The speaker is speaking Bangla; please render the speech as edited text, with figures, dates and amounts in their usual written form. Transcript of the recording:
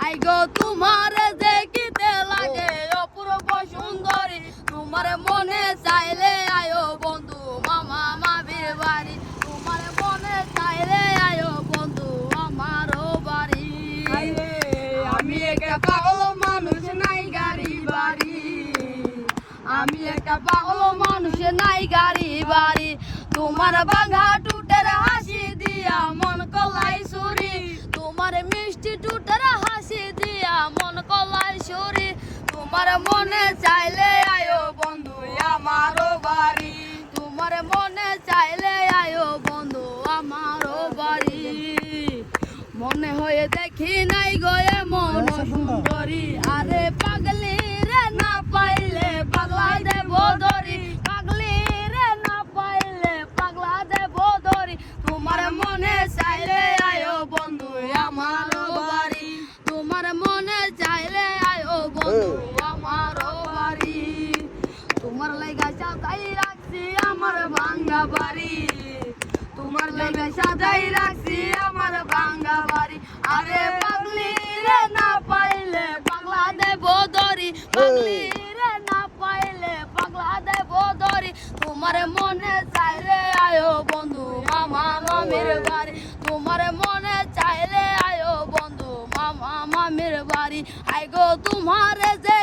আই গো তোমার দেখিতে লাগে অপূর্ব সুন্দরী, তোমার মনে চাইলে আয়ো বন্ধু মামা মামির বাড়ি, তোমার মনে চাইলে আয়ো বন্ধু আমারও বাড়ি। আমি একটা পাগল মানুষ নাই গাড়ি বাড়ি, আমি একটা পাগল মানুষ নাই গাড়ি বাড়ি, তোমার বাঘা টুটের হাসি দিয়া মন কলাই সুরি, তোমার মিষ্টি টুটের হাসি দিয়া মন কলাই সুরি, তোমার মনে চাইলে আয়ো বন্ধু আমারও বাড়ি, তোমার মনে চাইলে আয়ো বন্ধু আমারও বাড়ি। মনে হয়ে দেখি নাই গয়ে মন সুন্দরী, আরে পাগলি রে না পাইলে পাগলা দেব ধরি, পাগলি রে না পাইলে পাগলা দেব ধরি, তোমার মনে চাইলে আয়ো বন্ধু আমারও বাড়ি, তোমার মনে চাইলে আয়ো বন্ধু আমারও বাড়ি। তোমার লাইগা সাজাই রাখছি আমার ভাঙ্গা বাড়ি, তোমার লাইগা সাজাই রাখছি আমার ভাঙ্গা বাড়ি, আরে পাগলি রে না পাইলে পাগলা দেব ধরি, পাগলি রে না পাইলে পাগলা দেব ধরি, তোমার মনে চাইলে আয়ো বন্ধু মামা মামির বাড়ি, তোমার মনে চাইলে আয়ো বন্ধু মামা মামির বাড়ি। আই গো তোমার যে